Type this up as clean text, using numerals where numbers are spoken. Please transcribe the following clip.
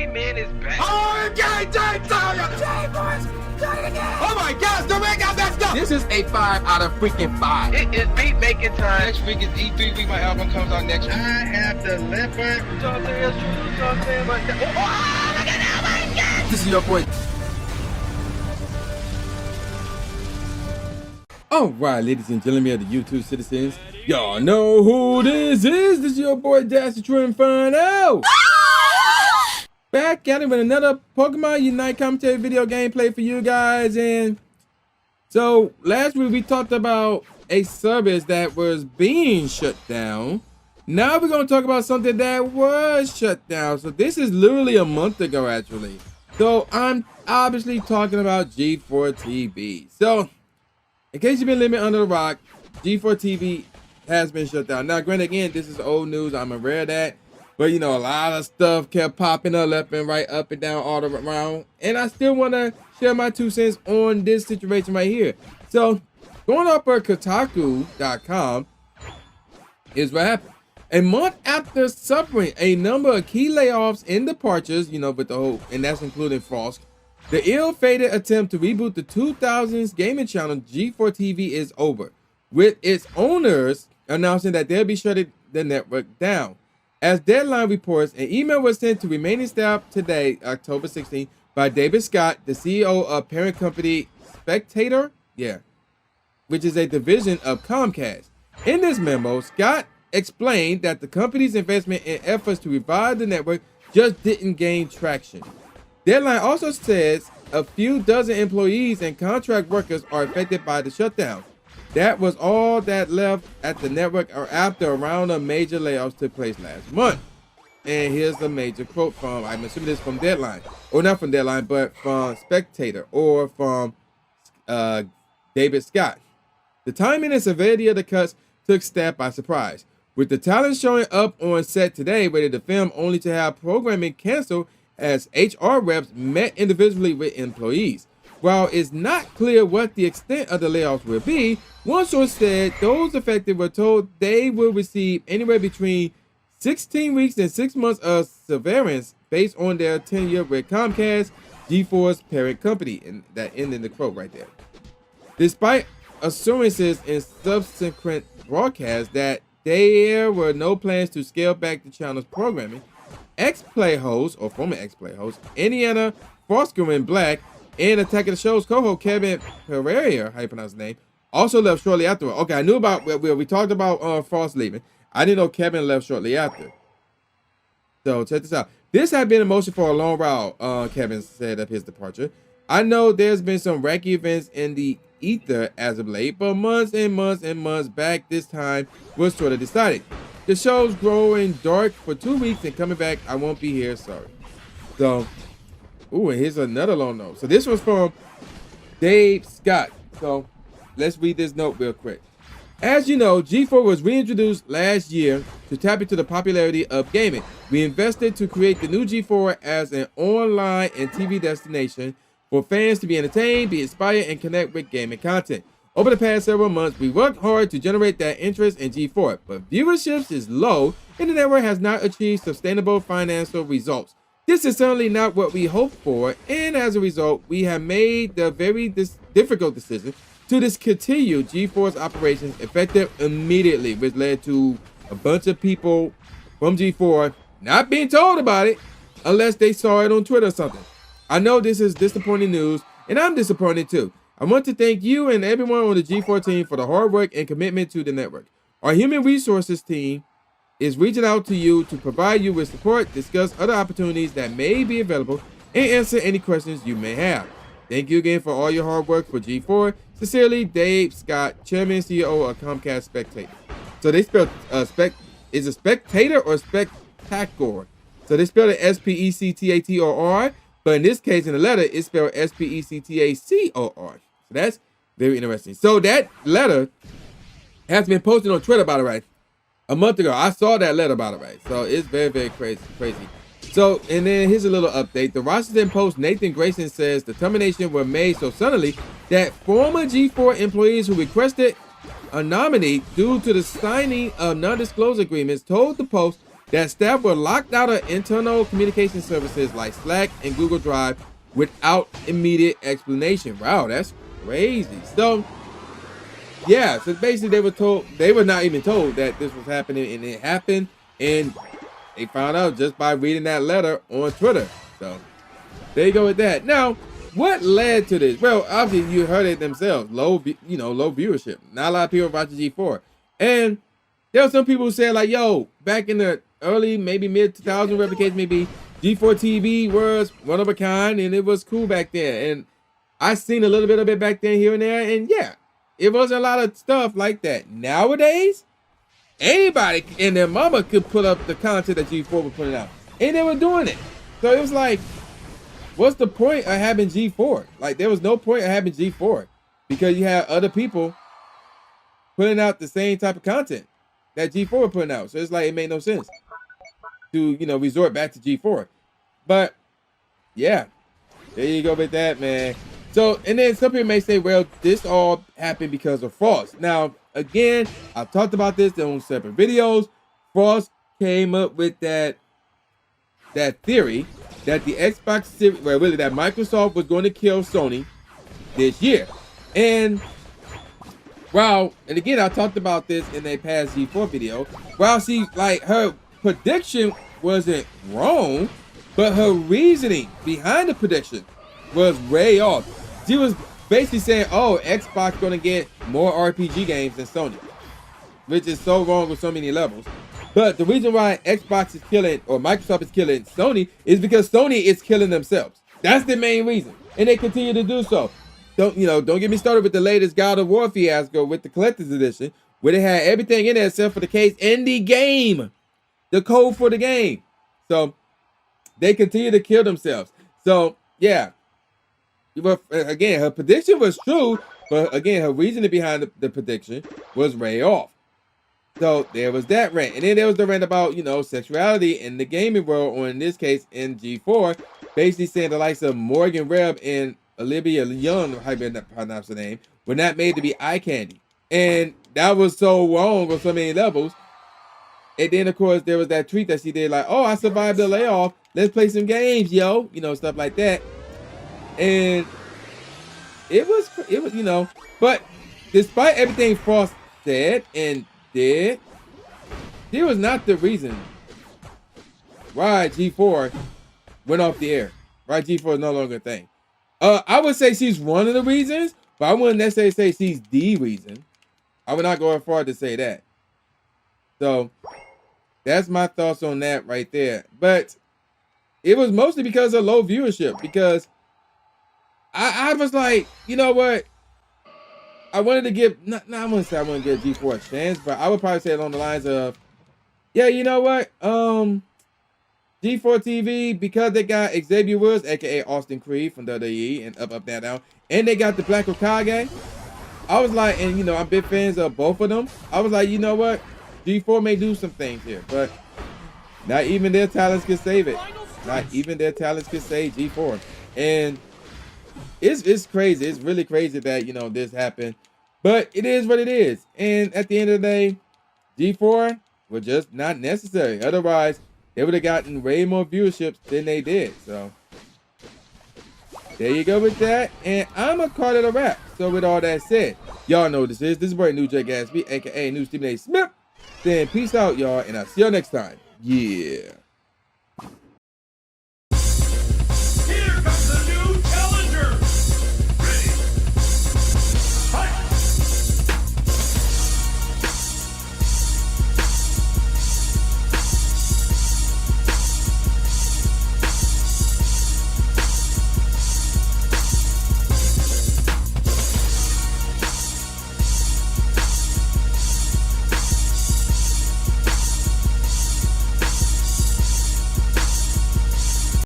TV man is back. Oh, okay, boys. Oh my gosh, the ring got messed up. This is a 5 out of freaking 5. It is beat making time. Next week is E3 week. My album comes out next week. I have delivered. This is your boy. Alright, ladies and gentlemen of the YouTube citizens, y'all know who this is. This is your boy Dash the True Inferno. Back at it with another Pokemon Unite commentary video gameplay for you guys. And so last week we talked about a service that was being shut down. Now we're going to talk about something that was shut down. So this is literally a month ago actually. So I'm obviously talking about G4TV. So in case you've been living under the rock, G4TV has been shut down. Now, granted, again, this is old news. I'm aware of that. But, you know, a lot of stuff kept popping up left and right, up and down, all around. And I still want to share my 2 cents on this situation right here. So, going up at Kotaku.com is what happened. A month after suffering a number of key layoffs and departures, you know, with the whole, and that's including Frosk, the ill-fated attempt to reboot the 2000s gaming channel G4TV is over, with its owners announcing that they'll be shutting the network down. As Deadline reports, an email was sent to remaining staff today, October 16th, by David Scott, the CEO of parent company Spectacor, which is a division of Comcast. In this memo, Scott explained that the company's investment in efforts to revive the network just didn't gain traction. Deadline also says a few dozen employees and contract workers are affected by the shutdown. That was all that left at the network after a round of major layoffs took place last month. And here's a major quote from, I'm assuming this from Deadline, or not from Deadline, but from Spectator, or from David Scott. The timing and severity of the cuts took staff by surprise, with the talent showing up on set today ready to film only to have programming canceled as HR reps met individually with employees. While it's not clear what the extent of the layoffs will be, one source said those affected were told they will receive anywhere between 16 weeks and 6 months of severance based on their tenure with Comcast, G4's parent company. And that ended the quote right there. Despite assurances in subsequent broadcasts that there were no plans to scale back the channel's programming, ex-play host, or former ex-play host, Indiana Froskurinn Black, and Attack of the Show's co-host Kevin Pereira, how you pronounce his name, also left shortly after. Okay, I knew about, we talked about Frost leaving. I didn't know Kevin left shortly after. So check this out. This had been in motion for a long while, Kevin said of his departure. I know there's been some wacky events in the ether as of late, but months and months and months back, this time was sort of decided. The show's growing dark for 2 weeks and coming back. I won't be here, sorry. So, ooh, and here's another long note. So this was from Dave Scott. So let's read this note real quick. As you know, G4 was reintroduced last year to tap into the popularity of gaming. We invested to create the new G4 as an online and TV destination for fans to be entertained, be inspired, and connect with gaming content. Over the past several months, we worked hard to generate that interest in G4, but viewership is low and the network has not achieved sustainable financial results. This is certainly not what we hoped for, and as a result, we have made the very difficult decision to discontinue G4's operations effective immediately, which led to a bunch of people from G4 not being told about it unless they saw it on Twitter or something. I know this is disappointing news, and I'm disappointed too. I want to thank you and everyone on the G4 team for the hard work and commitment to the network. Our human resources team is reaching out to you to provide you with support, discuss other opportunities that may be available, and answer any questions you may have. Thank you again for all your hard work for G4. Sincerely, Dave Scott, Chairman and CEO of Comcast Spectator. So they spelled is it Spectator or Spectacor? So they spelled it S-P-E-C-T-A-T-O-R, but in this case, in the letter, it's spelled S-P-E-C-T-A-C-O-R. So that's very interesting. So that letter has been posted on Twitter, by the way, a month ago. I saw that letter, by the way. So it's very, very crazy. So, and then here's a little update. The Washington Post, Nathan Grayson says the termination were made so suddenly that former G4 employees who requested a nominee due to the signing of non-disclosure agreements told the Post that staff were locked out of internal communication services like Slack and Google Drive without immediate explanation. Wow, that's crazy. So, yeah, so basically they were not even told that this was happening, and it happened, and they found out just by reading that letter on Twitter. So, there you go with that. Now, what led to this? Well, obviously you heard it themselves. Low viewership. Not a lot of people watching G4. And there were some people who said like, yo, back in the early, maybe mid 2000s, whatever the case may be, G4TV was one of a kind, and it was cool back then. And I seen a little bit of it back then here and there, and yeah, it wasn't a lot of stuff like that. Nowadays, anybody and their mama could put up the content that G4 was putting out, and they were doing it. So it was like, what's the point of having G4? Like, there was no point of having G4 because you had other people putting out the same type of content that G4 was putting out. So it's like, it made no sense to, resort back to G4. But yeah, there you go with that, man. So, and then some people may say, well, this all happened because of Frosk. Now, again, I've talked about this on separate videos. Frosk came up with that theory that the Xbox Series, well, really, that Microsoft was going to kill Sony this year. And and again, I talked about this in a past G4 video. Her prediction wasn't wrong, but her reasoning behind the prediction was way off. She was basically saying, oh, Xbox going to get more RPG games than Sony, which is so wrong with so many levels. But the reason why Xbox is killing, or Microsoft is killing Sony, is because Sony is killing themselves. That's the main reason. And they continue to do so. Don't get me started with the latest God of War fiasco with the collector's edition, where they had everything in there except for the case and the game. The code for the game. So they continue to kill themselves. So yeah. But again, her prediction was true, but again, her reasoning behind the prediction was way off. So there was that rant. And then there was the rant about, sexuality in the gaming world, or in this case, in G4, basically saying the likes of Morgan Webb and Olivia Young, how you pronounce the name, were not made to be eye candy. And that was so wrong on so many levels. And then, of course, there was that tweet that she did, like, oh, I survived the layoff. Let's play some games, yo. Stuff like that. And it was, but despite everything Frost said and did, there was not the reason why G4 went off the air. Why G4 is no longer a thing. I would say she's one of the reasons, but I wouldn't necessarily say she's the reason. I would not go as far to say that. So that's my thoughts on that right there. But it was mostly because of low viewership, because I was like, you know what? I wanted to give, I wouldn't say I want to give G4 a chance, but I would probably say it on the lines of, yeah, you know what? G4TV, because they got Xavier Woods, aka Austin Creed from WWE and Up, Down, Down, and they got the Black Hokage. I was like, and I'm big fans of both of them. I was like, you know what? G4 may do some things here, but not even their talents can save it. Not even their talents can save G4. And it's crazy. It's really crazy that, this happened. But it is what it is. And at the end of the day, G4 were just not necessary. Otherwise, they would have gotten way more viewership than they did. So there you go with that. And I'm going to call it a wrap. So with all that said, y'all know what this is. This is boy New J Gatsby, aka New Stephen A. Smith. Then peace out, y'all. And I'll see y'all next time. Yeah.